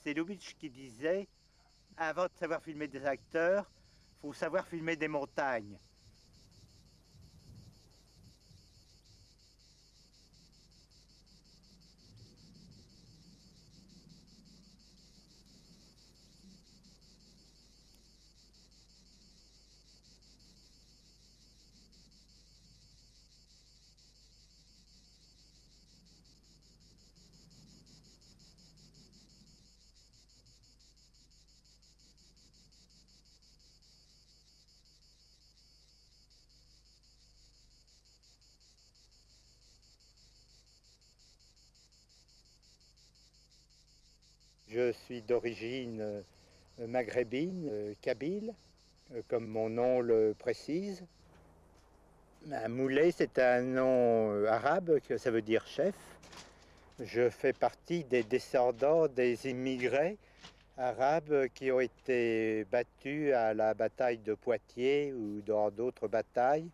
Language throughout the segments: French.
c'était Lubitsch qui disait, avant de savoir filmer des acteurs, il faut savoir filmer des montagnes. Je suis d'origine maghrébine, kabyle, comme mon nom le précise. Moulay, c'est un nom arabe, que ça veut dire chef. Je fais partie des descendants des immigrés arabes qui ont été battus à la bataille de Poitiers ou dans d'autres batailles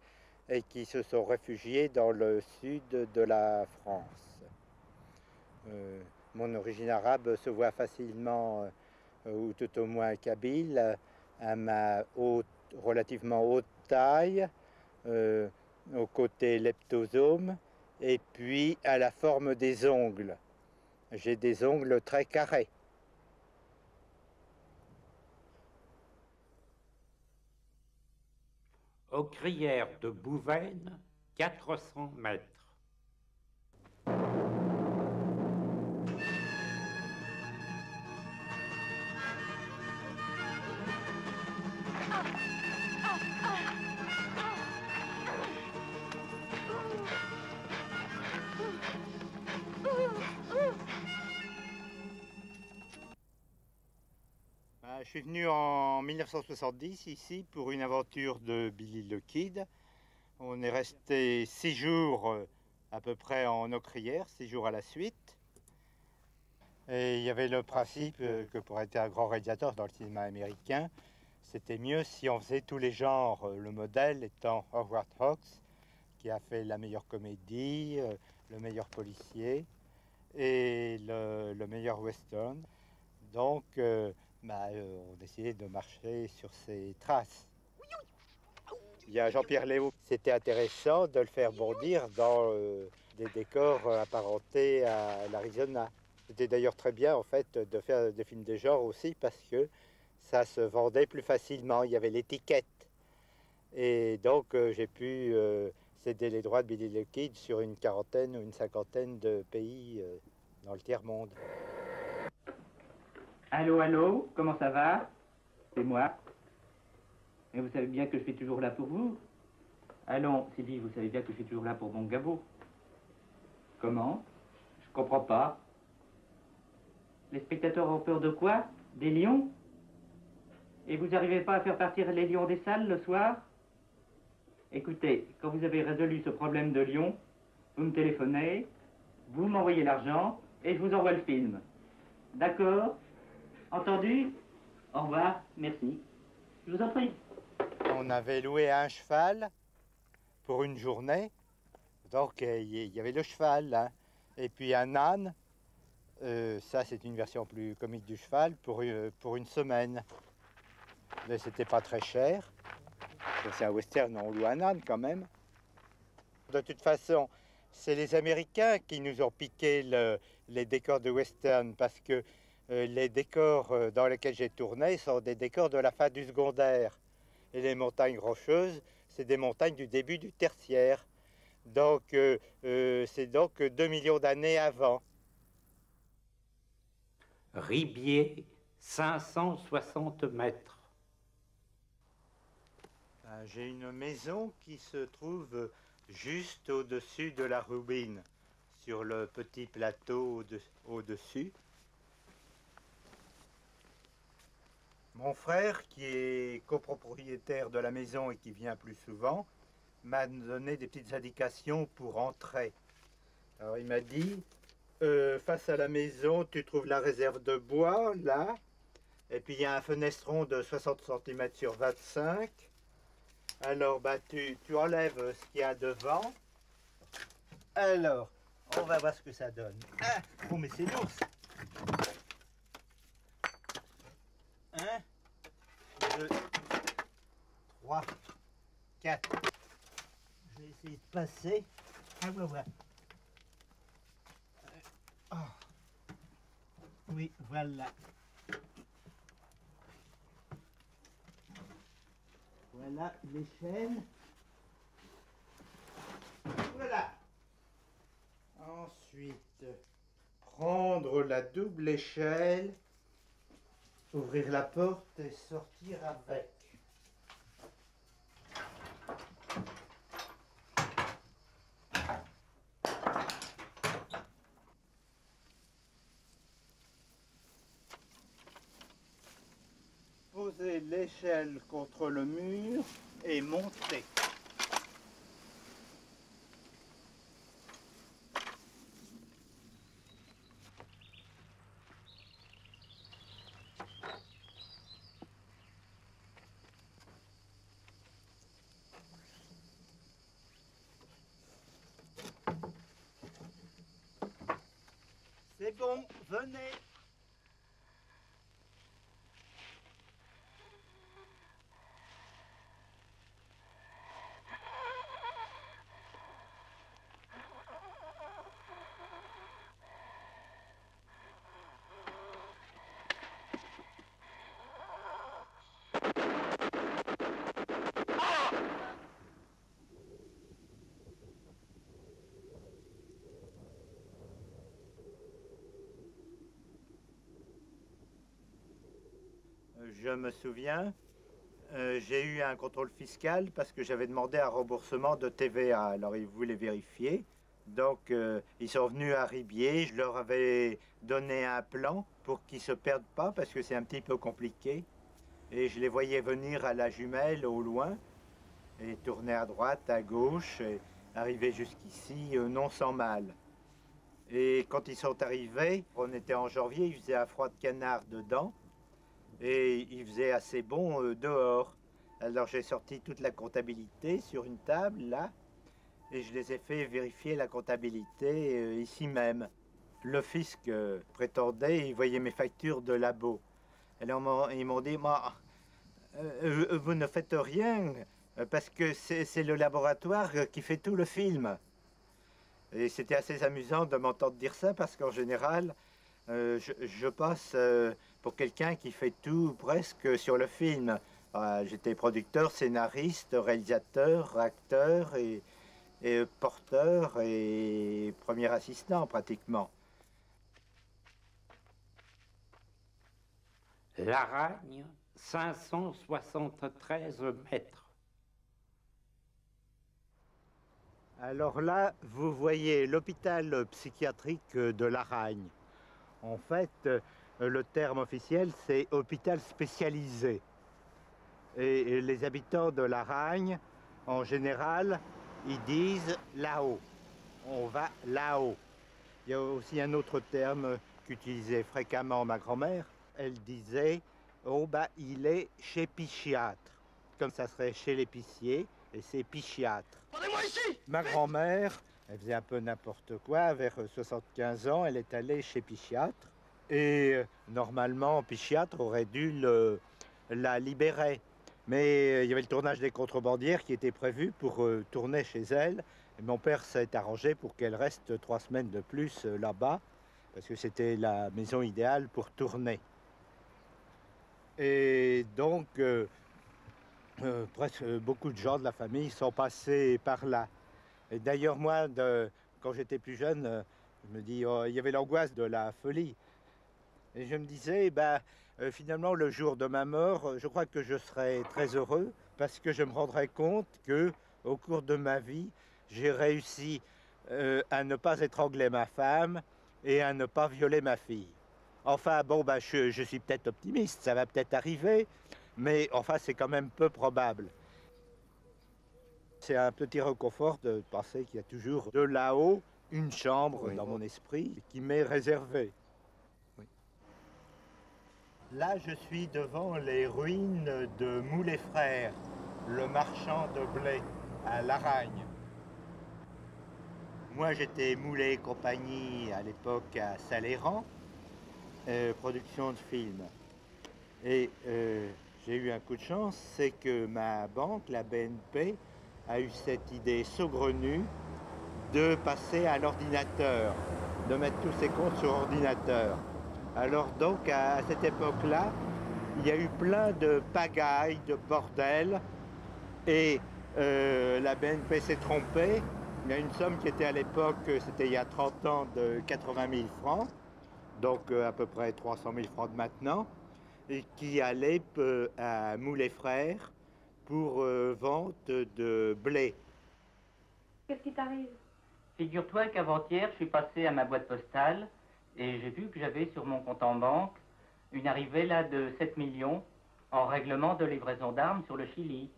et qui se sont réfugiés dans le sud de la France. Mon origine arabe se voit facilement, ou tout au moins kabyle, à ma relativement haute taille, au côté leptosome, et puis à la forme des ongles. J'ai des ongles très carrés. Aux Crières de Bouvaine, 400 mètres. Je suis venu en 1970 ici pour une aventure de Billy le Kid. On est resté 6 jours à peu près en Aucrière, 6 jours à la suite. Et il y avait le principe que pour être un grand réalisateur dans le cinéma américain, c'était mieux si on faisait tous les genres, le modèle étant Howard Hawks, qui a fait la meilleure comédie, le meilleur policier et le meilleur western. Donc, on décidait de marcher sur ses traces. Il y a Jean-Pierre Léaud. C'était intéressant de le faire bondir dans des décors apparentés à l'Arizona. C'était d'ailleurs très bien en fait de faire des films de genre aussi parce que ça se vendait plus facilement. Il y avait l'étiquette. Et donc j'ai pu céder les droits de Billy the Kid sur une quarantaine ou une cinquantaine de pays dans le tiers-monde. Allô, allô, comment ça va? C'est moi. Mais vous savez bien que je suis toujours là pour vous. Allons, Sylvie, vous savez bien que je suis toujours là pour mon Gabo. Comment? Je comprends pas. Les spectateurs ont peur de quoi? Des lions? Et vous n'arrivez pas à faire partir les lions des salles le soir? Écoutez, quand vous avez résolu ce problème de lions, vous me téléphonez, vous m'envoyez l'argent et je vous envoie le film. D'accord? Entendu? Au revoir, merci. Je vous en prie. On avait loué un cheval pour une journée. Donc il y avait le cheval, hein, et puis un âne. Ça, c'est une version plus comique du cheval pour une semaine. Mais c'était pas très cher. C'est un western, on loue un âne quand même. De toute façon, c'est les Américains qui nous ont piqué les décors de western parce que les décors dans lesquels j'ai tourné sont des décors de la fin du secondaire. Et les montagnes rocheuses, c'est des montagnes du début du tertiaire. Donc, c'est donc 2 millions d'années avant. Ribier, 560 mètres. J'ai une maison qui se trouve juste au-dessus de la Roubine, sur le petit plateau au-dessus. Mon frère, qui est copropriétaire de la maison et qui vient plus souvent, m'a donné des petites indications pour entrer. Alors il m'a dit, face à la maison, tu trouves la réserve de bois, là, et puis il y a un fenestron de 60 cm sur 25. Alors, tu enlèves ce qu'il y a devant. Alors, on va voir ce que ça donne. Ah, oh, mais c'est lourd. 2, 3, 4. Je vais essayer de passer. Ah, voilà. Oui, voilà. Voilà l'échelle. Voilà. Ensuite, prendre la double échelle, ouvrir la porte et sortir avec. Poser l'échelle contre le mur et monter. C'est bon, venez. Je me souviens, j'ai eu un contrôle fiscal parce que j'avais demandé un remboursement de TVA. Alors ils voulaient vérifier. Donc ils sont venus à Ribier. Je leur avais donné un plan pour qu'ils ne se perdent pas parce que c'est un petit peu compliqué. Et je les voyais venir à la jumelle au loin et tourner à droite, à gauche, et arriver jusqu'ici non sans mal. Et quand ils sont arrivés, on était en janvier, il faisait un froid de canard dedans. Et il faisait assez bon dehors. Alors j'ai sorti toute la comptabilité sur une table, là, et je les ai fait vérifier la comptabilité ici même. Le fisc prétendait, il voyait mes factures de labo. Alors ils m'ont dit, vous ne faites rien, parce que c'est le laboratoire qui fait tout le film. Et c'était assez amusant de m'entendre dire ça, parce qu'en général, je passe pour quelqu'un qui fait tout presque sur le film. J'étais producteur, scénariste, réalisateur, acteur et porteur et premier assistant pratiquement. Laragne, 573 mètres. Alors là, vous voyez l'hôpital psychiatrique de Laragne. En fait, le terme officiel, c'est hôpital spécialisé. Et les habitants de Laragne, en général, ils disent là-haut. On va là-haut. Il y a aussi un autre terme qu'utilisait fréquemment ma grand-mère. Elle disait, oh bah, il est chez Pichiatre. Comme ça serait chez l'épicier, et c'est Pichiatre. Attendez-moi ici! Ma grand-mère, elle faisait un peu n'importe quoi. Vers 75 ans, elle est allée chez Pichiatre. Et normalement, Pichiatre aurait dû la libérer. Mais il y avait le tournage des Contrebandières qui était prévu pour tourner chez elle. Et mon père s'est arrangé pour qu'elle reste 3 semaines de plus là-bas, parce que c'était la maison idéale pour tourner. Et donc, presque beaucoup de gens de la famille sont passés par là. Et d'ailleurs, moi, quand j'étais plus jeune, je me dis, oh, il y avait l'angoisse de la folie. Et je me disais, finalement, le jour de ma mort, je crois que je serais très heureux parce que je me rendrais compte que, au cours de ma vie, j'ai réussi à ne pas étrangler ma femme et à ne pas violer ma fille. Enfin, bon, je suis peut-être optimiste, ça va peut-être arriver, mais enfin, c'est quand même peu probable. C'est un petit réconfort de penser qu'il y a toujours de là-haut une chambre dans mon esprit qui m'est réservée. Là, je suis devant les ruines de Moulet Frères, le marchand de blé à Laragne. Moi, j'étais Moulet et compagnie à l'époque à Saléran, production de films. Et j'ai eu un coup de chance, c'est que ma banque, la BNP, a eu cette idée saugrenue de passer à l'ordinateur, de mettre tous ses comptes sur ordinateur. Alors donc à cette époque-là, il y a eu plein de pagailles, de bordel, et la BNP s'est trompée. Il y a une somme qui était à l'époque, c'était il y a 30 ans, de 80 000 francs, donc à peu près 300 000 francs de maintenant, et qui allait à Moulay Frères pour vente de blé. Qu'est-ce qui t'arrive? Figure-toi qu'avant-hier, je suis passé à ma boîte postale et j'ai vu que j'avais sur mon compte en banque une arrivée là de 7 millions en règlement de livraison d'armes sur le Chili.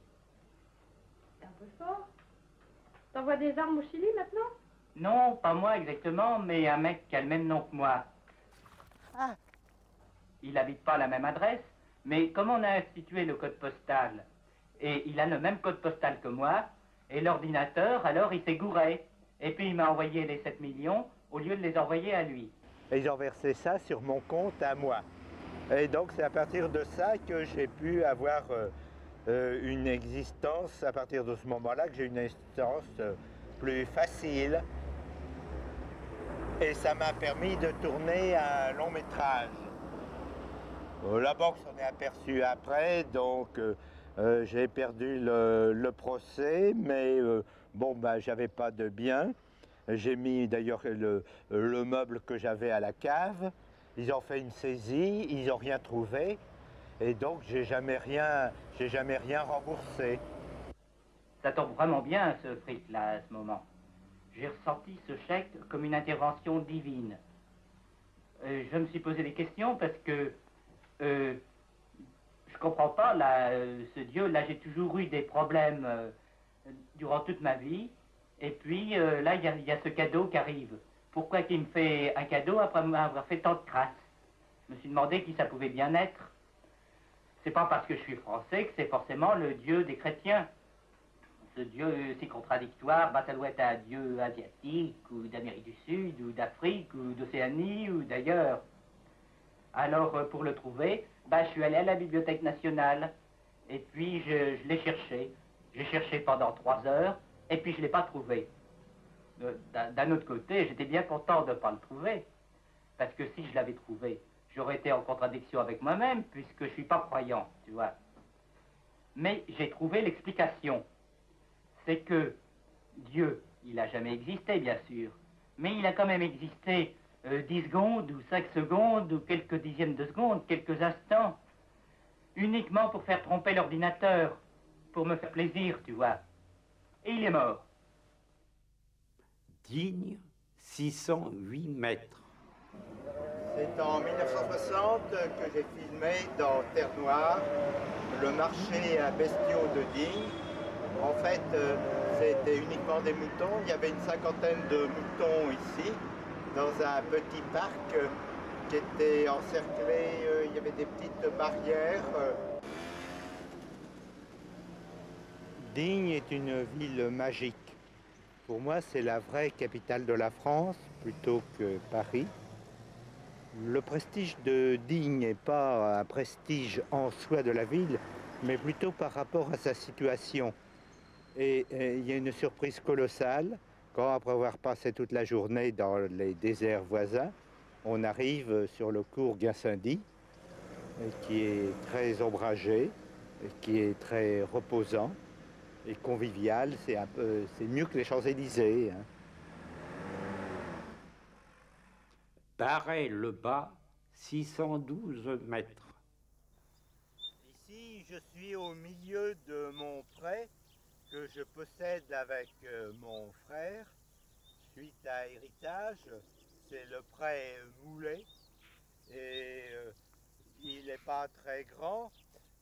C'est un peu fort. T'envoies des armes au Chili maintenant? Non, pas moi exactement, mais un mec qui a le même nom que moi. Ah. Il n'habite pas à la même adresse, mais comme on a institué le code postal, et il a le même code postal que moi, et l'ordinateur, alors il s'est gouré. Et puis il m'a envoyé les 7 millions au lieu de les envoyer à lui. Et ils ont versé ça sur mon compte à moi. Et donc c'est à partir de ça que j'ai pu avoir une existence, à partir de ce moment-là, que j'ai une existence plus facile. Et ça m'a permis de tourner un long métrage. La banque s'en est aperçue après, donc j'ai perdu le procès, mais bon, bah, j'avais pas de bien. J'ai mis d'ailleurs le meuble que j'avais à la cave. Ils ont fait une saisie, ils n'ont rien trouvé. Et donc, j'ai jamais rien remboursé. Ça tombe vraiment bien, ce fric-là, à ce moment. J'ai ressenti ce chèque comme une intervention divine. Je me suis posé des questions parce que je comprends pas, là, ce Dieu. Là, j'ai toujours eu des problèmes durant toute ma vie. Et puis, là, il y a ce cadeau qui arrive. Pourquoi qu'il me fait un cadeau après m'avoir fait tant de crasse? Je me suis demandé qui ça pouvait bien être. C'est pas parce que je suis français que c'est forcément le Dieu des chrétiens. Ce Dieu si contradictoire, bah, ça doit être un Dieu asiatique, ou d'Amérique du Sud, ou d'Afrique, ou d'Océanie, ou d'ailleurs. Alors, pour le trouver, bah, je suis allé à la Bibliothèque nationale, et puis je l'ai cherché. J'ai cherché pendant 3 heures, et puis je ne l'ai pas trouvé. D'un autre côté, j'étais bien content de ne pas le trouver, parce que si je l'avais trouvé, j'aurais été en contradiction avec moi-même, puisque je ne suis pas croyant, tu vois. Mais j'ai trouvé l'explication. C'est que Dieu, il n'a jamais existé, bien sûr, mais il a quand même existé 10 secondes, ou 5 secondes, ou quelques dixièmes de secondes, quelques instants, uniquement pour faire tromper l'ordinateur, pour me faire plaisir, tu vois. Et il est mort. Digne, 608 mètres. C'est en 1960 que j'ai filmé dans Terre Noire le marché à bestiaux de Digne. En fait, c'était uniquement des moutons. Il y avait une cinquantaine de moutons ici, dans un petit parc qui était encerclé. Il y avait des petites barrières. Digne est une ville magique. Pour moi, c'est la vraie capitale de la France, plutôt que Paris. Le prestige de Digne n'est pas un prestige en soi de la ville, mais plutôt par rapport à sa situation. Et il y a une surprise colossale quand, après avoir passé toute la journée dans les déserts voisins, on arrive sur le cours Gassendi, qui est très ombragé, qui est très reposant et convivial. C'est mieux que les Champs-Élysées, hein. Paray-le-Bas, 612 mètres. Ici, je suis au milieu de mon pré que je possède avec mon frère, suite à héritage. C'est le pré Moulet et il n'est pas très grand.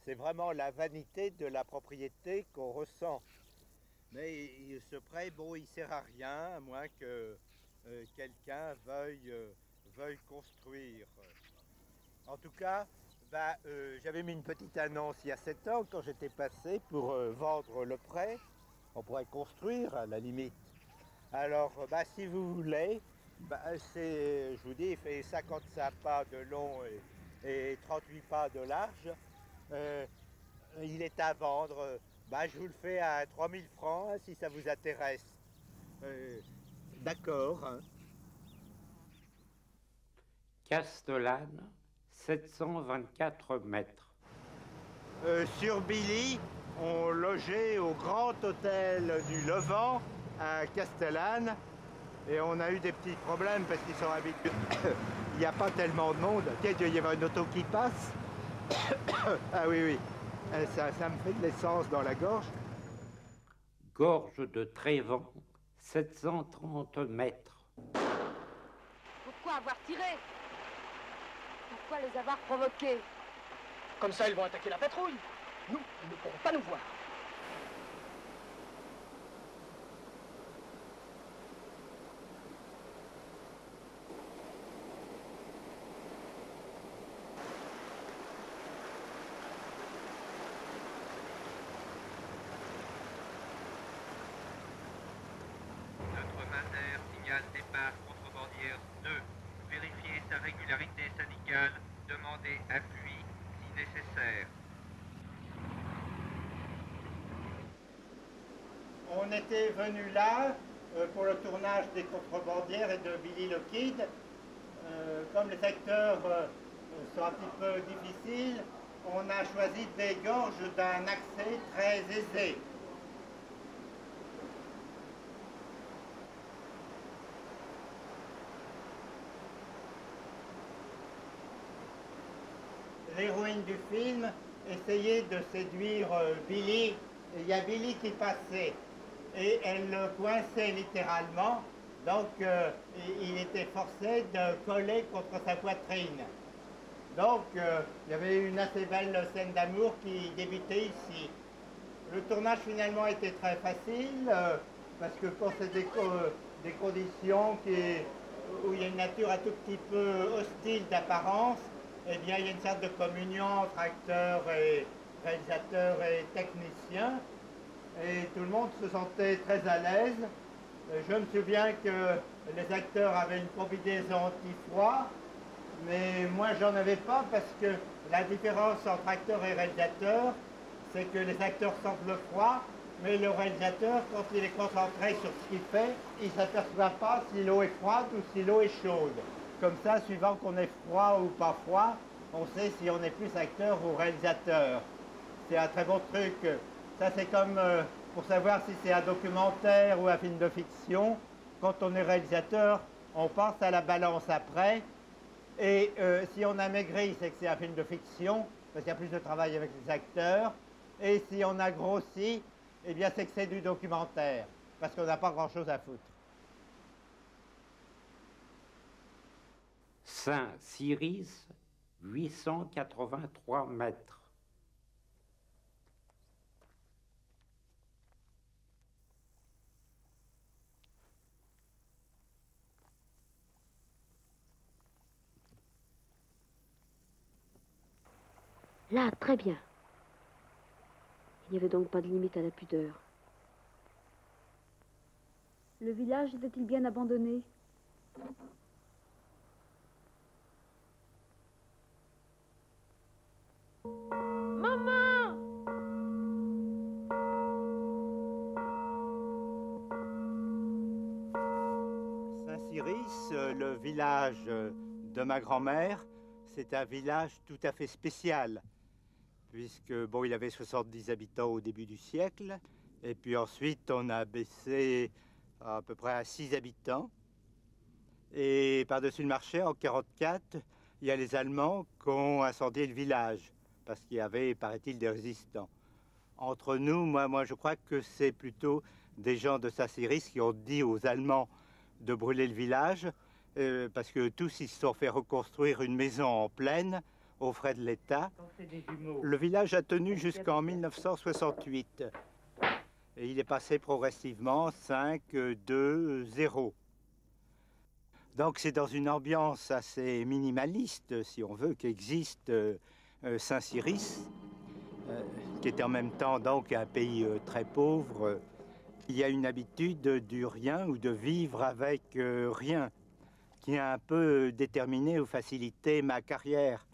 C'est vraiment la vanité de la propriété qu'on ressent. Mais ce pré, bon, il sert à rien, à moins que quelqu'un veuille construire. En tout cas, bah, j'avais mis une petite annonce il y a 7 ans quand j'étais passé pour vendre le pré. On pourrait construire à la limite. Alors, bah, si vous voulez, bah, je vous dis, il fait 55 pas de long et 38 pas de large. Il est à vendre. Bah, je vous le fais à 3000 francs hein, si ça vous intéresse. D'accord. Hein. Castellane, 724 mètres. Sur Billy, on logeait au Grand Hôtel du Levant à Castellane. Et on a eu des petits problèmes parce qu'ils sont habitués. Il n'y a pas tellement de monde. Tiens, il y avait une auto qui passe. Ah oui, oui. Ça me fait de l'essence dans la gorge. Gorge de Trévent, 730 mètres. Pourquoi avoir tiré? Pourquoi les avoir provoqués? Comme ça, ils vont attaquer la patrouille. Nous, ils ne pourront pas nous voir. Notre Mater signale départ contrebandière 2. Vérifiez sa régularité syndicale. Demandez appui si nécessaire. On était venu là pour le tournage des Contrebandières et de Billy le Kid. Comme les acteurs sont un petit peu difficiles, on a choisi des gorges d'un accès très aisé. L'héroïne du film essayait de séduire Billy. Il y a Billy qui passait et elle le coinçait littéralement, donc il était forcé de coller contre sa poitrine. Donc il y avait une assez belle scène d'amour qui débutait ici. Le tournage finalement était très facile parce que quand c'est des conditions où il y a une nature un tout petit peu hostile d'apparence, eh bien, il y a une sorte de communion entre acteurs et réalisateurs et techniciens. Et tout le monde se sentait très à l'aise. Je me souviens que les acteurs avaient une combinaison anti-froid, mais moi, j'en avais pas parce que la différence entre acteurs et réalisateurs, c'est que les acteurs sentent le froid, mais le réalisateur, quand il est concentré sur ce qu'il fait, il ne s'aperçoit pas si l'eau est froide ou si l'eau est chaude. Comme ça, suivant qu'on est froid ou pas froid, on sait si on est plus acteur ou réalisateur. C'est un très bon truc. Ça, c'est comme pour savoir si c'est un documentaire ou un film de fiction. Quand on est réalisateur, on pense à la balance après. Et si on a maigri, c'est que c'est un film de fiction, parce qu'il y a plus de travail avec les acteurs. Et si on a grossi, eh bien, c'est que c'est du documentaire, parce qu'on n'a pas grand-chose à foutre. Saint-Cirice, 883 mètres. Là, très bien. Il n'y avait donc pas de limite à la pudeur. Le village était-il bien abandonné? Maman! Saint-Cirice, le village de ma grand-mère, c'est un village tout à fait spécial, puisque, bon, il avait 70 habitants au début du siècle, et puis ensuite on a baissé à peu près à 6 habitants, et par-dessus le marché, en 1944, il y a les Allemands qui ont incendié le village, parce qu'il y avait, paraît-il, des résistants. Entre nous, moi je crois que c'est plutôt des gens de Saint-Cirice qui ont dit aux Allemands de brûler le village, parce que tous ils se sont fait reconstruire une maison en plaine aux frais de l'État. Le village a tenu jusqu'en 1968 et il est passé progressivement 5, 2, 0. Donc c'est dans une ambiance assez minimaliste, si on veut, qu'existe Saint-Cirice, qui est en même temps donc un pays très pauvre. Il y a une habitude du rien ou de vivre avec rien, qui a un peu déterminé ou facilité ma carrière.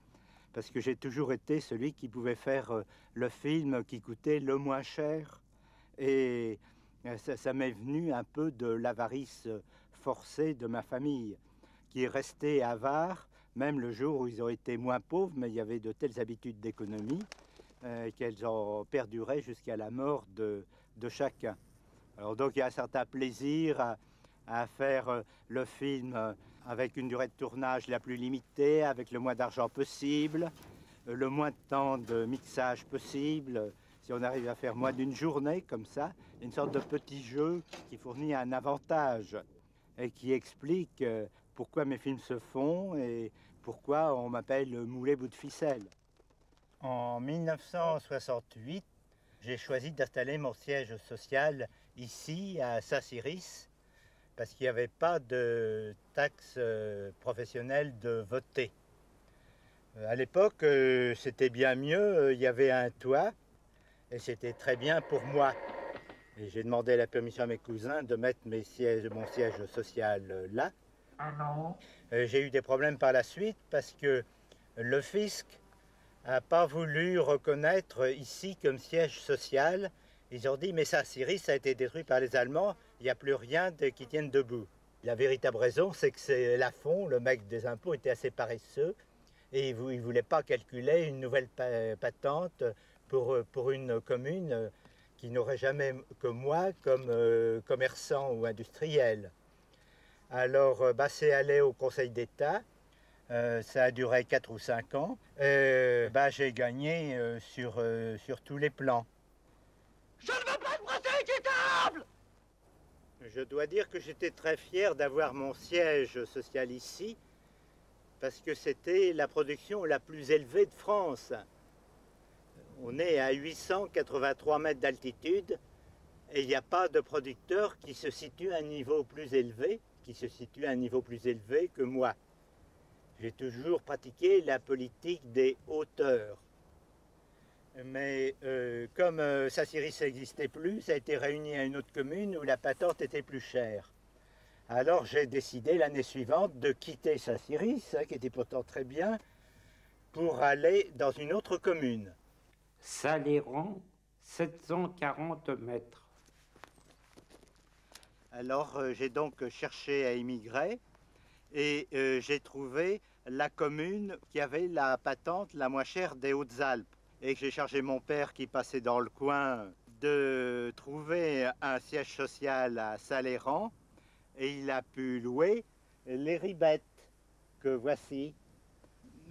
parce que j'ai toujours été celui qui pouvait faire le film qui coûtait le moins cher. Et ça m'est venu un peu de l'avarice forcée de ma famille, qui est restée avare, même le jour où ils ont été moins pauvres, mais il y avait de telles habitudes d'économie qu'elles ont perduré jusqu'à la mort de chacun. Alors donc il y a un certain plaisir à faire le film avec une durée de tournage la plus limitée, avec le moins d'argent possible, le moins de temps de mixage possible. Si on arrive à faire moins d'une journée comme ça, une sorte de petit jeu qui fournit un avantage et qui explique pourquoi mes films se font et pourquoi on m'appelle Moulet bout de ficelle. En 1968, j'ai choisi d'installer mon siège social ici à Saint-Cirice parce qu'il n'y avait pas de taxe professionnelle de voter. À l'époque, c'était bien mieux, il y avait un toit et c'était très bien pour moi. Et j'ai demandé la permission à mes cousins de mettre mon siège social là. Ah non. J'ai eu des problèmes par la suite parce que le fisc n'a pas voulu reconnaître ici comme siège social. Ils ont dit, mais ça, Saint-Cirice, ça a été détruit par les Allemands, il n'y a plus rien qui tienne debout. La véritable raison, c'est que c'est Lafont, le mec des impôts, était assez paresseux et il ne voulait pas calculer une nouvelle patente pour une commune qui n'aurait jamais que moi comme commerçant ou industriel. Alors, c'est allé au Conseil d'État. Ça a duré 4 ou 5 ans. J'ai gagné sur tous les plans. Je ne veux pas de procès équitable! Je dois dire que j'étais très fier d'avoir mon siège social ici, parce que c'était la production la plus élevée de France. On est à 883 mètres d'altitude, et il n'y a pas de producteur qui se situe à un niveau plus élevé, que moi. J'ai toujours pratiqué la politique des hauteurs. Mais comme Saint-Cirice n'existait plus, ça a été réuni à une autre commune où la patente était plus chère. Alors j'ai décidé l'année suivante de quitter Saint-Cirice, qui était pourtant très bien, pour aller dans une autre commune. Saléran, 740 mètres. Alors j'ai donc cherché à immigrer et j'ai trouvé la commune qui avait la patente la moins chère des Hautes-Alpes. Et que j'ai chargé mon père qui passait dans le coin de trouver un siège social à Saléran et il a pu louer les ribettes que voici,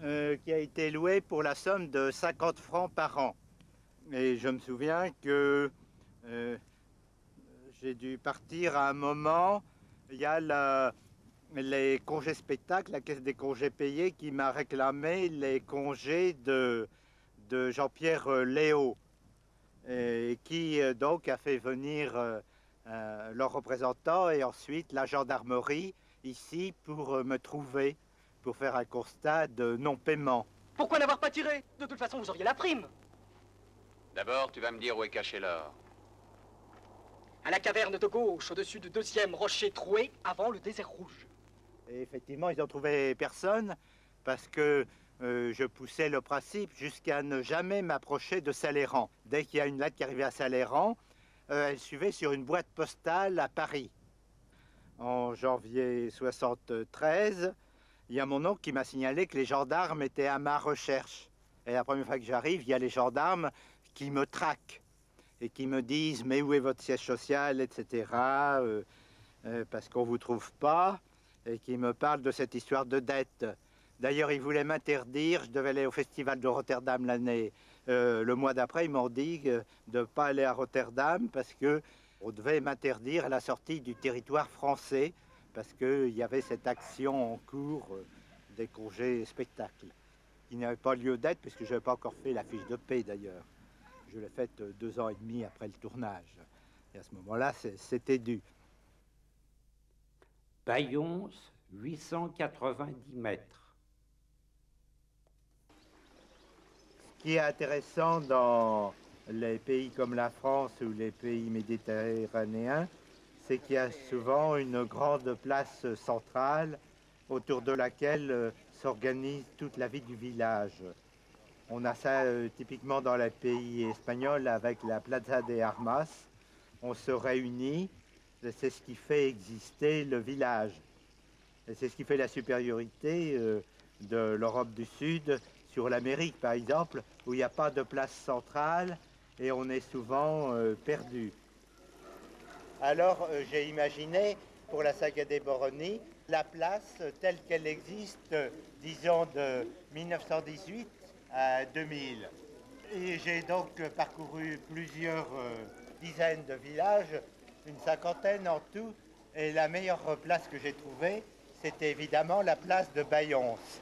qui a été loué pour la somme de 50 francs par an. Et je me souviens que j'ai dû partir à un moment, il y a les congés spectacles, la caisse des congés payés qui m'a réclamé les congés de Jean-Pierre Léaud, et qui donc a fait venir leurs représentants et ensuite la gendarmerie ici pour me trouver, pour faire un constat de non-paiement. Pourquoi n'avoir pas tiré? De toute façon, vous auriez la prime. D'abord, tu vas me dire où est caché l'or. À la caverne de gauche, au-dessus du 2e rocher troué, avant le désert rouge. Et effectivement, ils n'ont trouvé personne parce que je poussais le principe jusqu'à ne jamais m'approcher de Saléran. Dès qu'il y a une lettre qui arrivait à Saléran, elle suivait sur une boîte postale à Paris. En janvier 73, il y a mon oncle qui m'a signalé que les gendarmes étaient à ma recherche. Et la première fois que j'arrive, il y a les gendarmes qui me traquent et qui me disent « mais où est votre siège social ?» etc. Parce qu'on ne vous trouve pas, et qui me parlent de cette histoire de dette. D'ailleurs, ils voulaient m'interdire, je devais aller au festival de Rotterdam le mois d'après, ils m'ont dit de ne pas aller à Rotterdam parce qu'on devait m'interdire à la sortie du territoire français parce qu'il y avait cette action en cours des congés spectacles. Il n'y avait pas lieu d'être puisque je n'avais pas encore fait la fiche de paie d'ailleurs. Je l'ai faite 2 ans et demi après le tournage. Et à ce moment-là, c'était dû. Bayonce, 890 mètres. Ce qui est intéressant dans les pays comme la France ou les pays méditerranéens, c'est qu'il y a souvent une grande place centrale autour de laquelle s'organise toute la vie du village. On a ça typiquement dans les pays espagnols avec la Plaza de Armas. On se réunit, c'est ce qui fait exister le village. Et c'est ce qui fait la supériorité de l'Europe du Sud sur l'Amérique, par exemple, où il n'y a pas de place centrale et on est souvent perdu. Alors j'ai imaginé pour la saga des Boroni la place telle qu'elle existe, disons de 1918 à 2000. Et j'ai donc parcouru plusieurs dizaines de villages, une cinquantaine en tout, et la meilleure place que j'ai trouvée, c'était évidemment la place de Bayonce.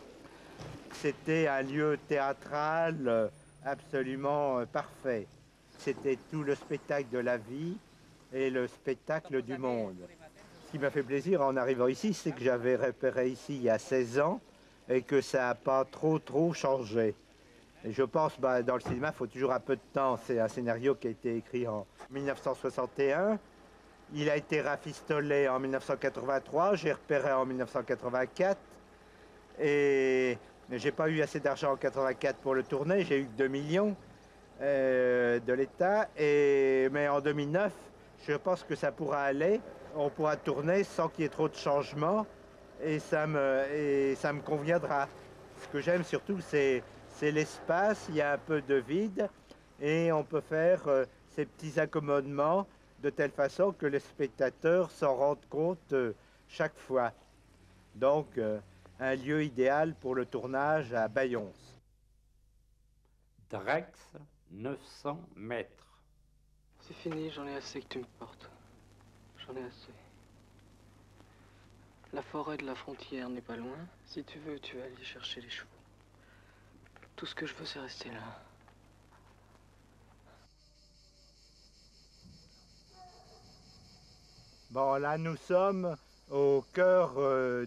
C'était un lieu théâtral absolument parfait. C'était tout le spectacle de la vie et le spectacle du monde. Ce qui m'a fait plaisir en arrivant ici, c'est que j'avais repéré ici il y a 16 ans et que ça n'a pas trop changé. Et je pense, dans le cinéma, il faut toujours un peu de temps. C'est un scénario qui a été écrit en 1961. Il a été rafistolé en 1983, j'ai repéré en 1984. Et j'ai pas eu assez d'argent en 84 pour le tourner, j'ai eu que 2 millions de l'État. Mais en 2009, je pense que ça pourra aller. On pourra tourner sans qu'il y ait trop de changements et ça me conviendra. Ce que j'aime surtout, c'est l'espace, il y a un peu de vide et on peut faire ces petits accommodements de telle façon que les spectateurs s'en rendent compte chaque fois. Donc, un lieu idéal pour le tournage à Bayonce. Drex, 900 mètres. C'est fini, j'en ai assez que tu me portes. J'en ai assez. La forêt de la frontière n'est pas loin. Si tu veux, tu vas aller chercher les chevaux. Tout ce que je veux, c'est rester là. Bon, là, nous sommes au cœur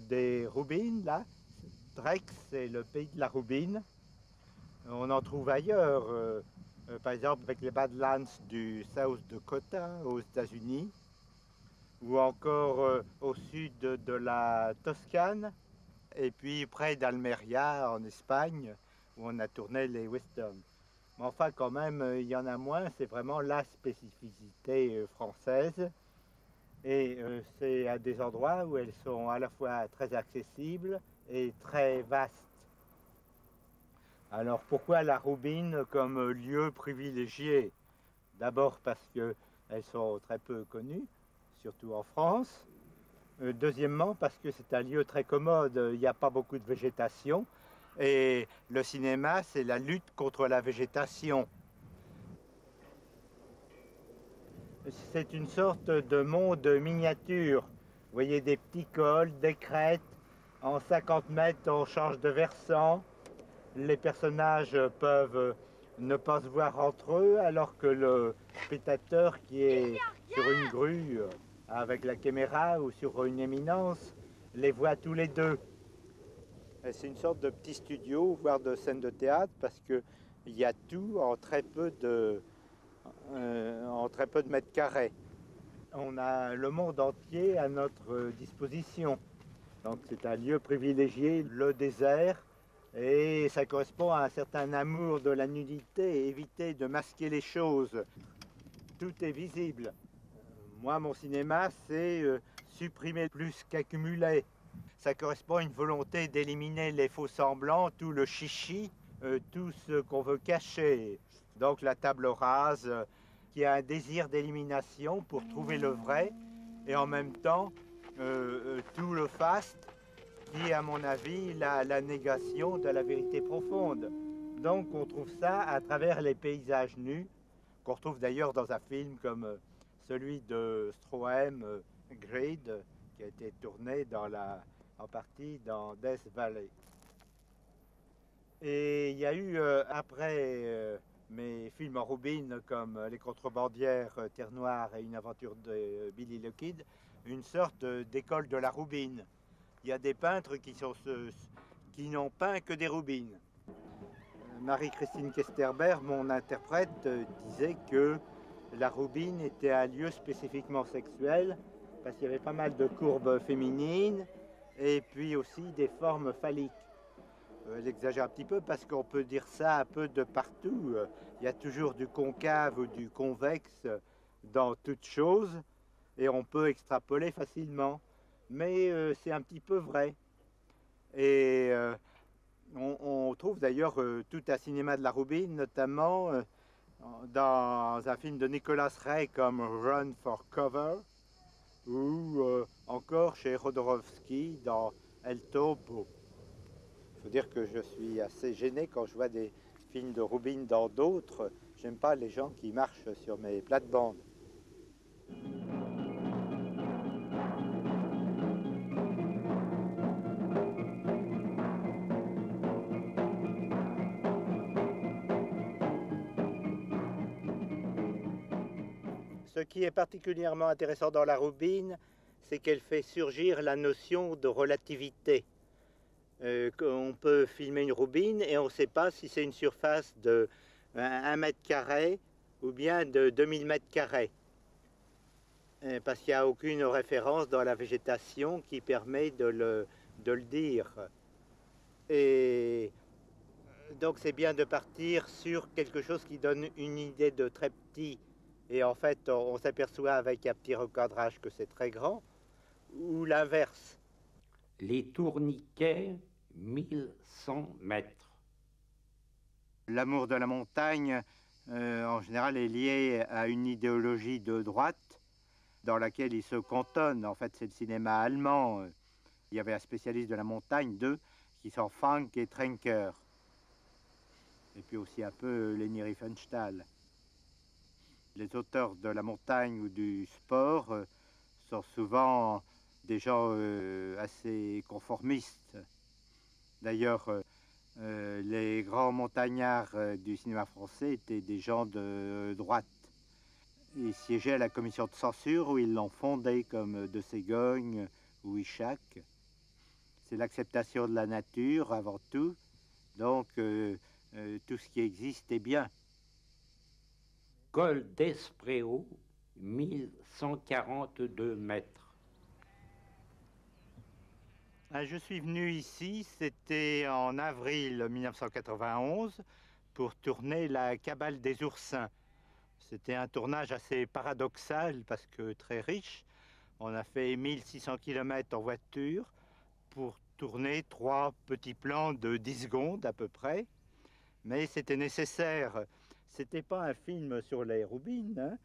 des Roubines, là. Drex, c'est le pays de la Roubine. On en trouve ailleurs, par exemple avec les Badlands du South Dakota aux États-Unis, ou encore au sud de la Toscane, et puis près d'Almeria en Espagne, où on a tourné les westerns. Mais enfin, quand même, il y en a moins, c'est vraiment la spécificité française. Et c'est à des endroits où elles sont à la fois très accessibles et très vastes. Alors pourquoi la Roubine comme lieu privilégié? D'abord parce qu'elles sont très peu connues, surtout en France. Deuxièmement parce que c'est un lieu très commode, il n'y a pas beaucoup de végétation. Et le cinéma, c'est la lutte contre la végétation. C'est une sorte de monde miniature. Vous voyez des petits cols, des crêtes. En 50 mètres, on change de versant. Les personnages peuvent ne pas se voir entre eux, alors que le spectateur qui est sur une grue avec la caméra ou sur une éminence les voit tous les deux. C'est une sorte de petit studio, voire de scène de théâtre, parce qu'il y a tout en très peu de mètres carrés. On a le monde entier à notre disposition. Donc c'est un lieu privilégié, le désert, et ça correspond à un certain amour de la nudité, éviter de masquer les choses. Tout est visible. Moi, mon cinéma, c'est supprimer plus qu'accumuler. Ça correspond à une volonté d'éliminer les faux semblants, tout le chichi, tout ce qu'on veut cacher. Donc la table rase, qui a un désir d'élimination pour trouver le vrai, et en même temps tout le faste, qui est à mon avis la négation de la vérité profonde. Donc on trouve ça à travers les paysages nus, qu'on retrouve d'ailleurs dans un film comme celui de Stroheim, Grid, qui a été tourné en partie dans Death Valley. Et il y a eu après mes films en roubine comme Les Contrebandières, Terre Noire et Une aventure de Billy le Kid, une sorte d'école de la roubine. Il y a des peintres qui n'ont peint que des roubines. Marie-Christine Kesterberg, mon interprète, disait que la roubine était un lieu spécifiquement sexuel parce qu'il y avait pas mal de courbes féminines et puis aussi des formes phalliques. Elle exagère un petit peu parce qu'on peut dire ça un peu de partout. Il y a toujours du concave ou du convexe dans toute chose et on peut extrapoler facilement. Mais c'est un petit peu vrai. Et on trouve d'ailleurs tout un cinéma de la Roubine, notamment dans un film de Nicolas Ray comme Run for Cover, ou encore chez Jodorowsky dans El Topo. Il faut dire que je suis assez gêné quand je vois des films de Roubine dans d'autres. J'aime pas les gens qui marchent sur mes plates-bandes. Ce qui est particulièrement intéressant dans la Roubine, c'est qu'elle fait surgir la notion de relativité. On peut filmer une Roubine et on ne sait pas si c'est une surface de 1 mètre carré ou bien de 2000 mètres carrés. Parce qu'il n'y a aucune référence dans la végétation qui permet de le dire. Et donc c'est bien de partir sur quelque chose qui donne une idée de très petit. Et en fait, on s'aperçoit avec un petit recadrage que c'est très grand, ou l'inverse. Les tourniquets, 1100 mètres. L'amour de la montagne, en général, est lié à une idéologie de droite dans laquelle il se cantonne. En fait, c'est le cinéma allemand. Il y avait un spécialiste de la montagne, qui sont Frank et Trenker. Et puis aussi un peu Leni Riefenstahl. Les auteurs de la montagne ou du sport sont souvent des gens assez conformistes. D'ailleurs, les grands montagnards du cinéma français étaient des gens de droite. Ils siégeaient à la commission de censure où ils l'ont fondé, comme De Ségogne ou Ichac. C'est l'acceptation de la nature avant tout, donc tout ce qui existe est bien. Col d'Espréau, 1142 mètres. Je suis venu ici, c'était en avril 1991, pour tourner La Cabale des Oursins. C'était un tournage assez paradoxal parce que très riche. On a fait 1600 km en voiture pour tourner 3 petits plans de 10 secondes à peu près. Mais c'était nécessaire. C'était pas un film sur les Roubines, hein.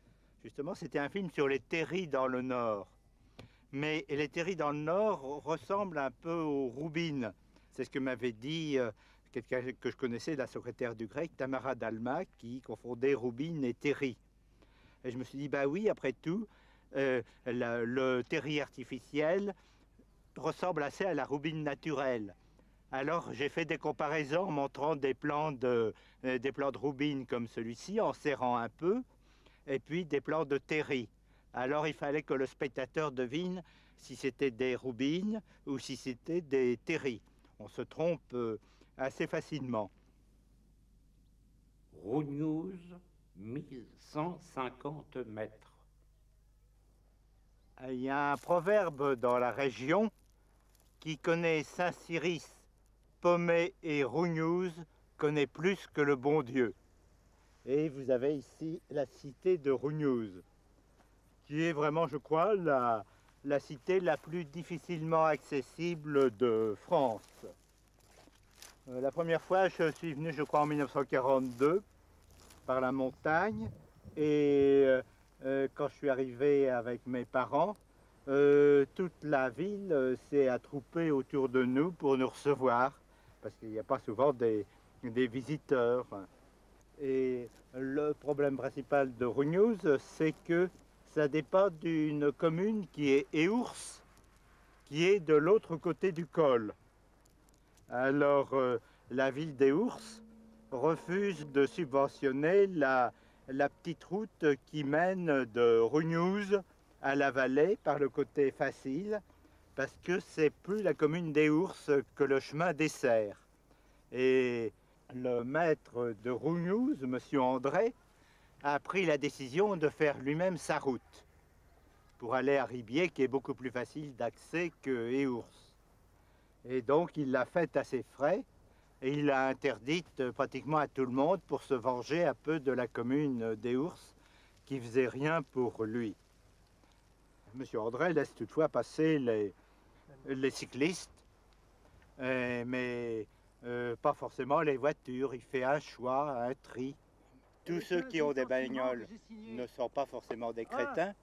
Justement, c'était un film sur les terris dans le Nord. Mais les terris dans le Nord ressemblent un peu aux Roubines. C'est ce que m'avait dit quelqu'un que je connaissais, la secrétaire du grec, Tamara Dalma, qui confondait Roubine et terri. Et je me suis dit, bah oui, après tout, le terri artificiel ressemble assez à la Roubine naturelle. Alors j'ai fait des comparaisons en montrant des plans de Roubine comme celui-ci, en serrant un peu, et puis des plans de terri. Alors il fallait que le spectateur devine si c'était des Roubines ou si c'était des terris. On se trompe assez facilement. Rougnouse, 1150 mètres. Il y a un proverbe dans la région qui connaît Saint-Cyrus, Pommet et Rougnouse, connaît plus que le bon Dieu. Et vous avez ici la cité de Rougnouse, qui est vraiment, je crois, la cité la plus difficilement accessible de France. La première fois, je suis venu, je crois, en 1942, par la montagne, et quand je suis arrivé avec mes parents, toute la ville s'est attroupée autour de nous pour nous recevoir, parce qu'il n'y a pas souvent des visiteurs. Et le problème principal de Rougnouse, c'est que ça dépend d'une commune qui est Eours, qui est de l'autre côté du col. Alors, la ville d'Eours refuse de subventionner la petite route qui mène de Rougnouse à la vallée par le côté facile, parce que c'est plus la commune d'Eours que le chemin dessert. Et le maître de Rougnouse, M. André, a pris la décision de faire lui-même sa route pour aller à Ribier, qui est beaucoup plus facile d'accès que Eours. Et donc il l'a faite à ses frais, et il l'a interdite pratiquement à tout le monde pour se venger un peu de la commune des Ours qui faisait rien pour lui. Monsieur André laisse toutefois passer les cyclistes, mais pas forcément les voitures. Il fait un choix, un tri. Tous ceux qui ont des bagnoles ne sont pas forcément des crétins,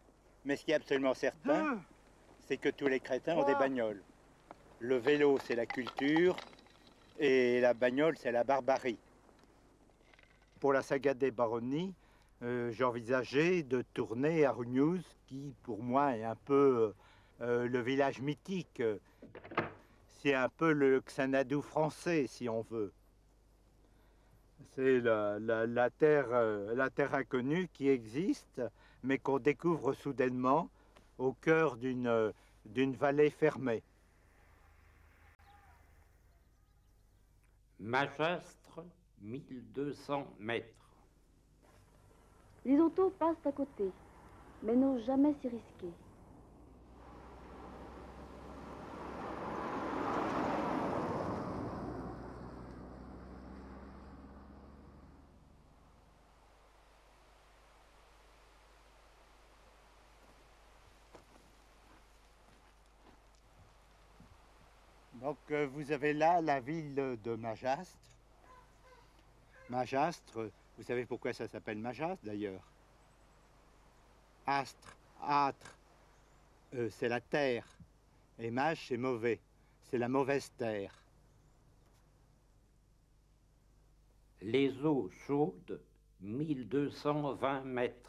mais ce qui est absolument certain, c'est que tous les crétins ont des bagnoles. Le vélo, c'est la culture, et la bagnole, c'est la barbarie. Pour la saga des baronnies, j'ai envisagé de tourner à Rougnouz, qui pour moi est un peu le village mythique. C'est un peu le Xanadu français, si on veut. C'est la terre inconnue qui existe, mais qu'on découvre soudainement au cœur d'une vallée fermée. Magastre, 1200 mètres. Les autos passent à côté, mais n'osent jamais s'y risquer. Donc vous avez là la ville de Magastre. Magastre, vous savez pourquoi ça s'appelle Magastre d'ailleurs? Astre, âtre, c'est la terre. Et Mage, c'est mauvais. C'est la mauvaise terre. Les eaux chaudes, 1220 mètres.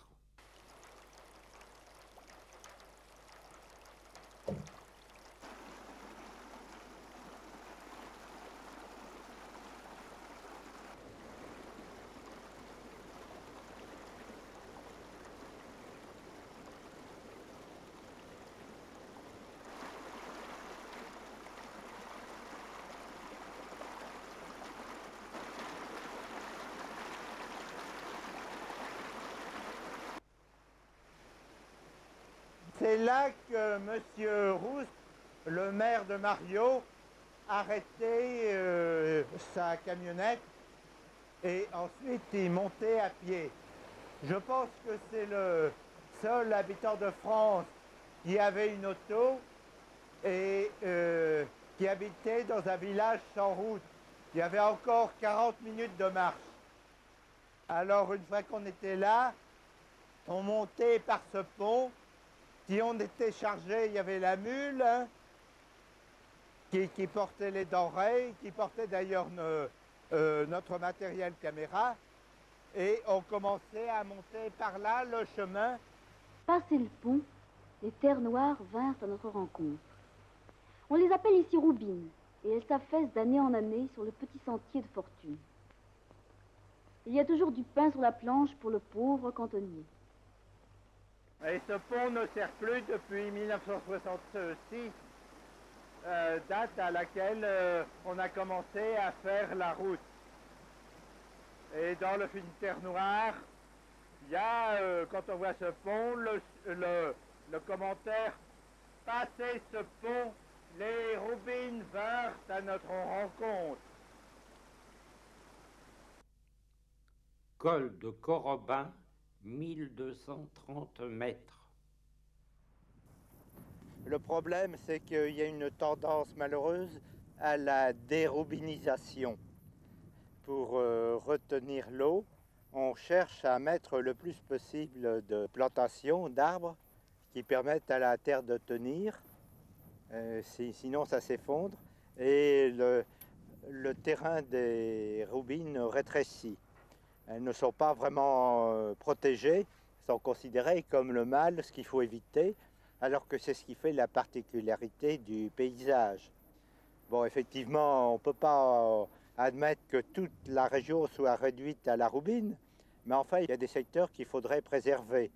C'est là que M. Rousse, le maire de Mario, arrêtait sa camionnette et ensuite il montait à pied. Je pense que c'est le seul habitant de France qui avait une auto et qui habitait dans un village sans route. Il y avait encore 40 minutes de marche. Alors une fois qu'on était là, on montait par ce pont. Si on était chargé, il y avait la mule hein, qui portait les denrées, qui portait d'ailleurs notre matériel caméra. Et on commençait à monter par là le chemin. Passé le pont, les terres noires vinrent à notre rencontre. On les appelle ici roubines, et elles s'affaissent d'année en année sur le petit sentier de fortune. Il y a toujours du pain sur la planche pour le pauvre cantonnier. Et ce pont ne sert plus depuis 1966, date à laquelle on a commencé à faire la route. Et dans le film Terre Noire, il y a, quand on voit ce pont, le commentaire « Passé ce pont, les roubines vinrent à notre rencontre ». Col de Corobin, 1230 mètres. Le problème, c'est qu'il y a une tendance malheureuse à la dérobinisation. Pour retenir l'eau, on cherche à mettre le plus possible de plantations, d'arbres, qui permettent à la terre de tenir, sinon ça s'effondre, et le terrain des roubines rétrécit. Elles ne sont pas vraiment protégées, sont considérées comme le mal, ce qu'il faut éviter, alors que c'est ce qui fait la particularité du paysage. Bon, effectivement, on ne peut pas admettre que toute la région soit réduite à la roubine, mais enfin, il y a des secteurs qu'il faudrait préserver.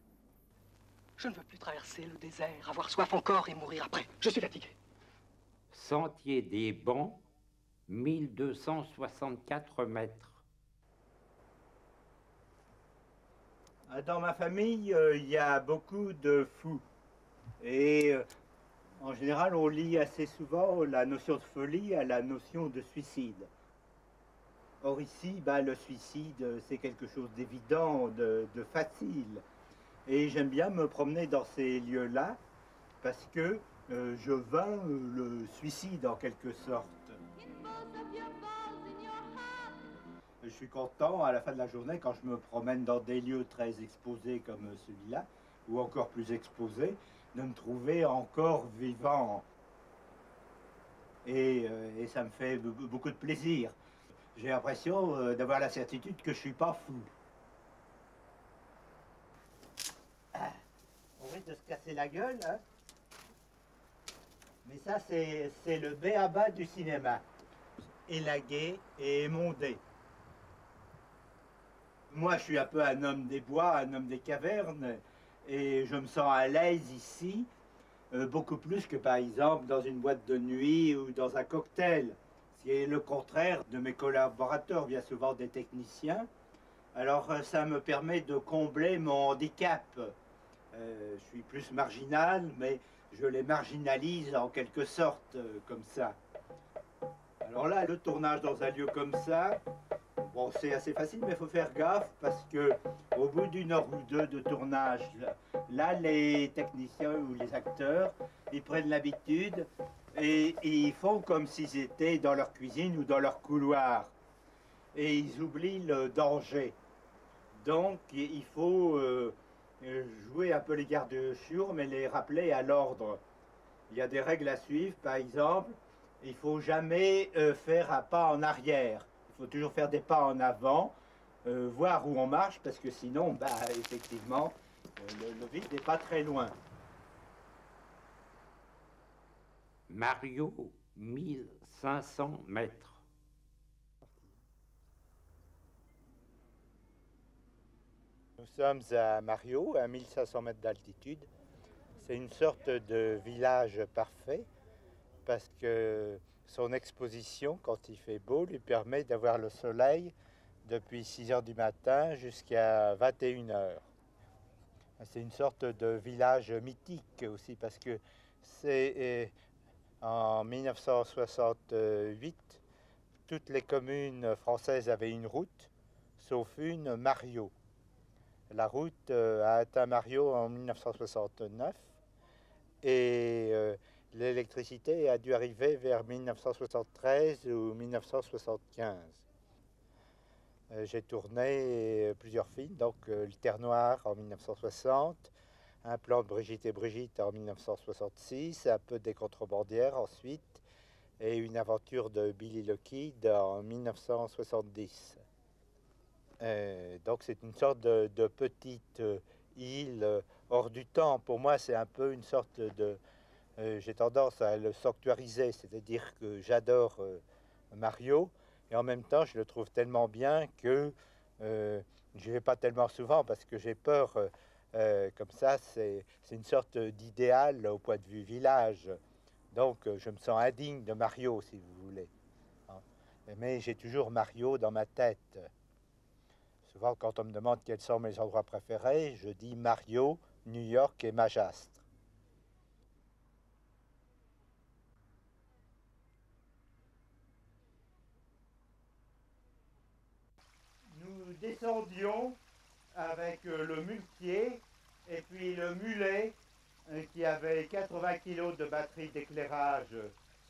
Je ne veux plus traverser le désert, avoir soif encore et mourir après. Je suis fatigué. Sentier des Bons, 1264 mètres. Dans ma famille, il y a beaucoup de fous. Et en général, on lie assez souvent la notion de folie à la notion de suicide. Or ici, le suicide, c'est quelque chose d'évident, de facile. Et j'aime bien me promener dans ces lieux-là parce que je vains le suicide en quelque sorte. Je suis content à la fin de la journée quand je me promène dans des lieux très exposés comme celui-là, ou encore plus exposés, de me trouver encore vivant. Et ça me fait beaucoup de plaisir. J'ai l'impression d'avoir la certitude que je ne suis pas fou. On risque de se casser la gueule, hein? Mais ça, c'est le b.a.-ba du cinéma. Élagué et émondé. Moi, je suis un peu un homme des bois, un homme des cavernes, et je me sens à l'aise ici, beaucoup plus que par exemple dans une boîte de nuit ou dans un cocktail. C'est le contraire de mes collaborateurs, bien souvent des techniciens. Alors ça me permet de combler mon handicap. Je suis plus marginal, mais je les marginalise en quelque sorte, comme ça. Alors là, le tournage dans un lieu comme ça, bon, c'est assez facile, mais il faut faire gaffe parce que au bout d'une heure ou deux de tournage, là, les techniciens ou les acteurs, ils prennent l'habitude et ils font comme s'ils étaient dans leur cuisine ou dans leur couloir. Et ils oublient le danger. Donc, il faut jouer un peu les gardes-chiours, mais les rappeler à l'ordre. Il y a des règles à suivre, par exemple, il ne faut jamais faire un pas en arrière. Il faut toujours faire des pas en avant, voir où on marche, parce que sinon, effectivement, le vide n'est pas très loin. Mario, 1500 mètres. Nous sommes à Mario, à 1500 mètres d'altitude. C'est une sorte de village parfait parce que son exposition, quand il fait beau, lui permet d'avoir le soleil depuis 6 heures du matin jusqu'à 21 heures. C'est une sorte de village mythique aussi parce que c'est en 1968, toutes les communes françaises avaient une route, sauf une, Mario. La route a atteint Mario en 1969 et l'électricité a dû arriver vers 1973 ou 1975. J'ai tourné plusieurs films, donc Le Terre Noire en 1960, Un plan de Brigitte et Brigitte en 1966, un peu des Contrebandières ensuite, et Une aventure de Billy le Kid en 1970. Donc c'est une sorte de petite île hors du temps. Pour moi, c'est un peu une sorte de... j'ai tendance à le sanctuariser, c'est-à-dire que j'adore Mario, et en même temps, je le trouve tellement bien que je n'y vais pas tellement souvent parce que j'ai peur. Comme ça, c'est une sorte d'idéal au point de vue village. Donc, je me sens indigne de Mario, si vous voulez. Mais j'ai toujours Mario dans ma tête. Souvent, quand on me demande quels sont mes endroits préférés, je dis Mario, New York et Majastre. Nous descendions avec le muletier et puis le mulet qui avait 80 kg de batterie d'éclairage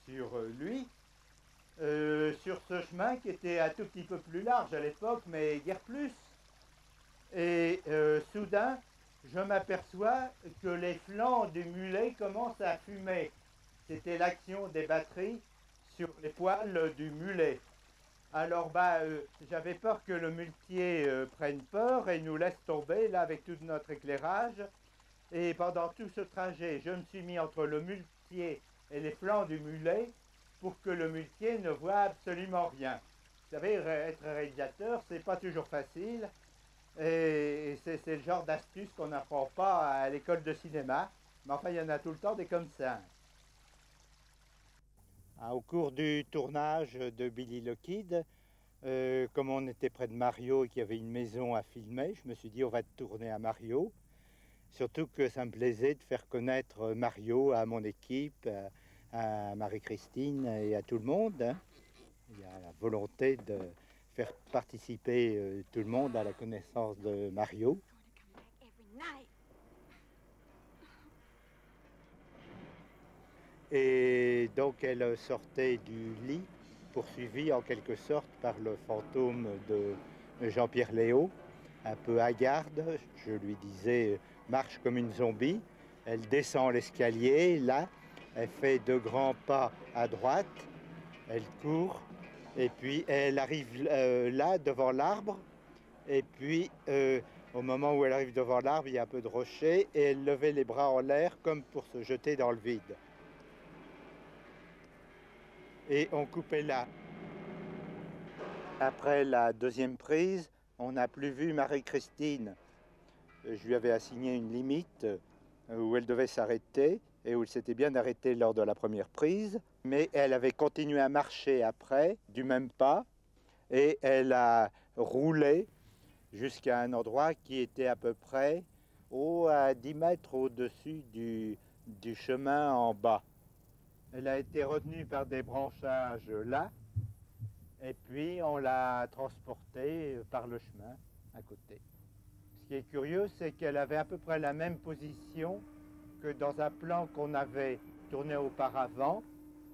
sur lui. Sur ce chemin qui était un tout petit peu plus large à l'époque, mais guère plus. Et soudain, je m'aperçois que les flancs du mulet commencent à fumer. C'était l'action des batteries sur les poils du mulet. Alors j'avais peur que le muletier prenne peur et nous laisse tomber là avec tout notre éclairage. Et pendant tout ce trajet, je me suis mis entre le muletier et les flancs du mulet pour que le muletier ne voit absolument rien. Vous savez, être réalisateur, c'est pas toujours facile. Et c'est le genre d'astuce qu'on n'apprend pas à l'école de cinéma. Mais enfin, il y en a tout le temps des comme ça. Au cours du tournage de Billy le Kid, comme on était près de Mario et qu'il y avait une maison à filmer, je me suis dit on va tourner à Mario. Surtout que ça me plaisait de faire connaître Mario à mon équipe, à Marie-Christine et à tout le monde. Il y a la volonté de faire participer tout le monde à la connaissance de Mario. Et donc elle sortait du lit, poursuivie en quelque sorte par le fantôme de Jean-Pierre Léaud, un peu hagarde. Je lui disais « marche comme une zombie ». Elle descend l'escalier, là, elle fait 2 grands pas à droite, elle court, et puis elle arrive là, devant l'arbre, et puis au moment où elle arrive devant l'arbre, il y a un peu de rocher, et elle levait les bras en l'air comme pour se jeter dans le vide. Et on coupait là. Après la 2e prise, on n'a plus vu Marie-Christine. Je lui avais assigné une limite où elle devait s'arrêter et où elle s'était bien arrêtée lors de la 1re prise. Mais elle avait continué à marcher après, du même pas, et elle a roulé jusqu'à un endroit qui était à peu près à 10 mètres au-dessus du chemin en bas. Elle a été retenue par des branchages là, et puis on l'a transportée par le chemin à côté. Ce qui est curieux, c'est qu'elle avait à peu près la même position que dans un plan qu'on avait tourné auparavant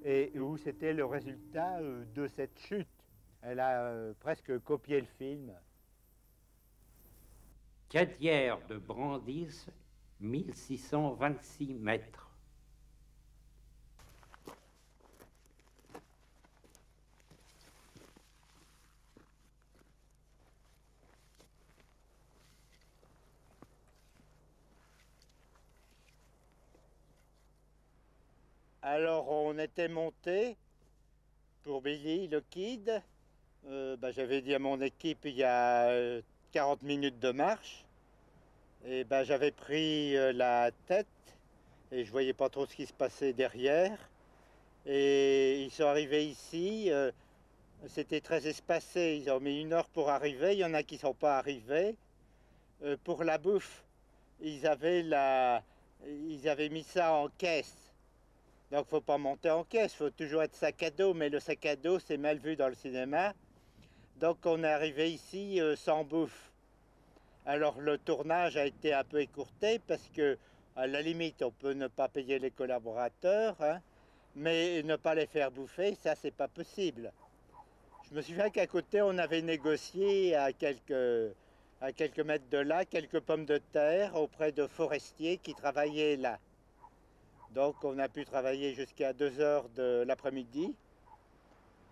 et où c'était le résultat de cette chute. Elle a presque copié le film. Cadière de Brandis, 1626 mètres. Alors on était monté pour Billy le Kid. J'avais dit à mon équipe il y a 40 minutes de marche. Et j'avais pris la tête et je voyais pas trop ce qui se passait derrière. Et ils sont arrivés ici, c'était très espacé, ils ont mis 1 heure pour arriver, il y en a qui ne sont pas arrivés. Pour la bouffe, ils avaient mis ça en caisse. Donc, il ne faut pas monter en caisse, il faut toujours être sac à dos, mais le sac à dos, c'est mal vu dans le cinéma. Donc, on est arrivé ici sans bouffe. Alors, le tournage a été un peu écourté parce que, à la limite, on peut ne pas payer les collaborateurs, hein, mais ne pas les faire bouffer, ça, c'est pas possible. Je me souviens qu'à côté, on avait négocié à quelques mètres de là, quelques pommes de terre auprès de forestiers qui travaillaient là. Donc on a pu travailler jusqu'à 2 heures de l'après-midi.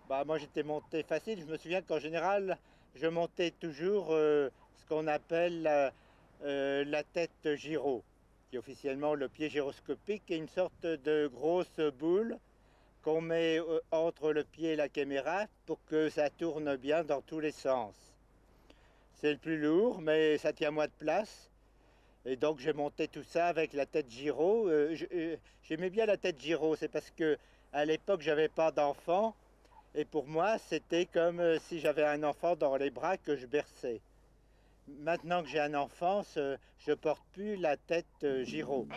Moi j'étais monté facile, je me souviens qu'en général je montais toujours ce qu'on appelle la tête gyro, qui est officiellement le pied gyroscopique, qui est une sorte de grosse boule qu'on met entre le pied et la caméra pour que ça tourne bien dans tous les sens. C'est le plus lourd, mais ça tient moins de place. Et donc j'ai monté tout ça avec la tête gyro. J'aimais bien la tête gyro, c'est parce que à l'époque j'avais pas d'enfant et pour moi c'était comme si j'avais un enfant dans les bras que je berçais. Maintenant que j'ai un enfant, je porte plus la tête gyro.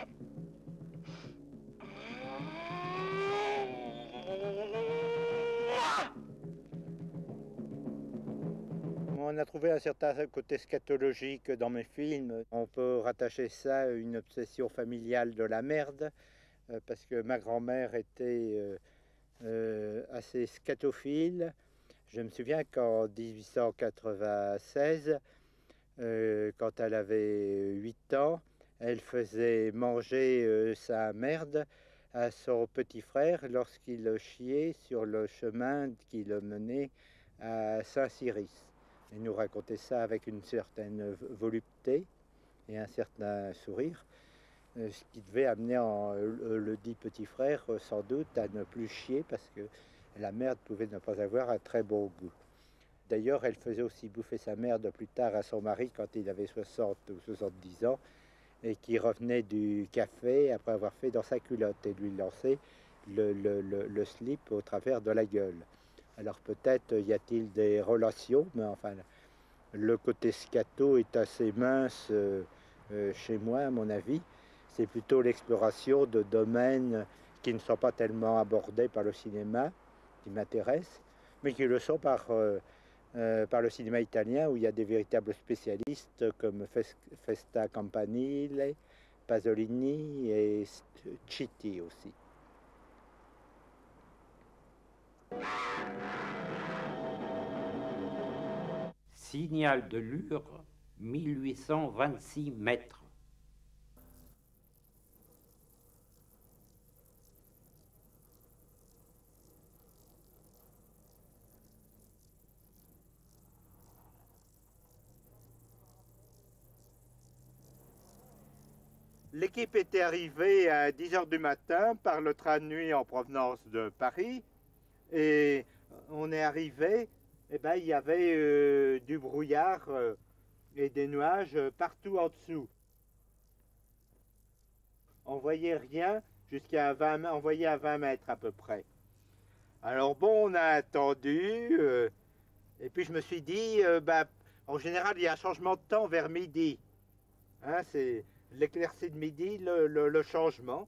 On a trouvé un certain côté scatologique dans mes films. On peut rattacher ça à une obsession familiale de la merde, parce que ma grand-mère était assez scatophile. Je me souviens qu'en 1896, quand elle avait 8 ans, elle faisait manger sa merde à son petit frère lorsqu'il chiait sur le chemin qui le menait à Saint-Cyrus. Il nous racontait ça avec une certaine volupté et un certain sourire, ce qui devait amener le dit petit frère sans doute à ne plus chier parce que la merde pouvait ne pas avoir un très bon goût. D'ailleurs, elle faisait aussi bouffer sa merde plus tard à son mari quand il avait 60 ou 70 ans et qui revenait du café après avoir fait dans sa culotte et lui lançait le slip au travers de la gueule. Alors peut-être y a-t-il des relations, mais enfin, le côté scato est assez mince chez moi, à mon avis. C'est plutôt l'exploration de domaines qui ne sont pas tellement abordés par le cinéma, qui m'intéressent, mais qui le sont par par le cinéma italien où il y a des véritables spécialistes comme Festa Campanile, Pasolini et Citti aussi. Signal de Lure, 1826 mètres. L'équipe était arrivée à 10 h du matin par le train de nuit en provenance de Paris. Et on est arrivé, et ben, il y avait du brouillard et des nuages partout en dessous. On voyait rien jusqu'à 20, on voyait à 20 mètres à peu près. Alors bon, on a attendu, et puis je me suis dit, en général, il y a un changement de temps vers midi. Hein, c'est l'éclaircie de midi, le changement.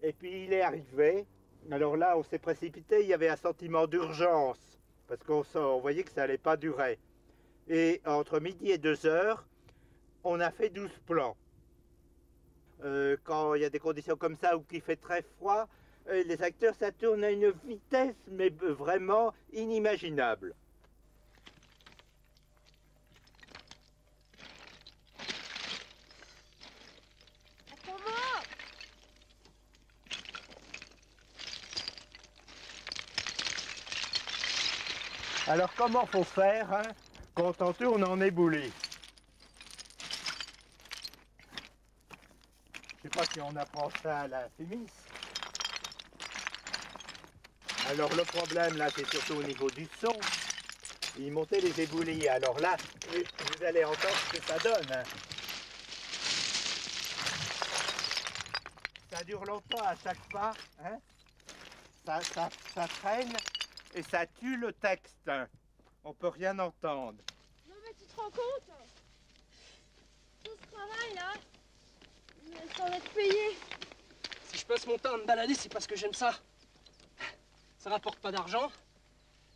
Et puis il est arrivé. Alors là, on s'est précipité, il y avait un sentiment d'urgence, parce qu'on voyait que ça n'allait pas durer. Et entre midi et 2 h, on a fait 12 plans. Quand il y a des conditions comme ça ou qu'il fait très froid, les acteurs, ça tourne à une vitesse, mais vraiment inimaginable. Alors comment faut faire hein, quand on tourne en éboulis? Je sais pas si on apprend ça à la Fémis. Alors le problème là, c'est surtout au niveau du son. Il montait les éboulis. Alors là, vous allez entendre ce que ça donne. Hein. Ça dure longtemps à chaque pas. Hein. Ça traîne. Et ça tue le texte. On peut rien entendre. Non mais tu te rends compte? Tout ce travail là, sans être payé. Si je passe mon temps à me balader, c'est parce que j'aime ça. Ça rapporte pas d'argent,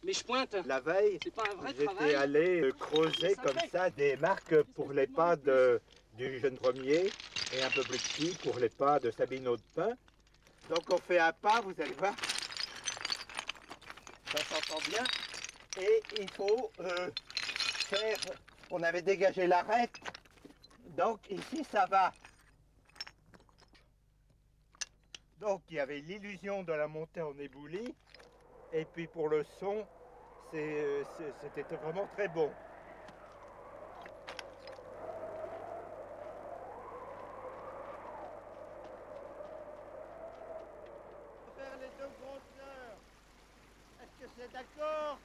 mais je pointe. La veille, c'est pas un vrai j'étais travail. allé creuser comme ça des marques pour les pas du jeune premier et un peu plus petit pour les pas de Sabine Audepin. Donc on fait un pas, vous allez voir. Ça s'entend bien. Et il faut faire... On avait dégagé l'arête. Donc ici, ça va. Donc il y avait l'illusion de la montée en éboulis. Et puis pour le son, c'était vraiment très bon. Faire les deux grosses heures. Est-ce que c'est d'accord?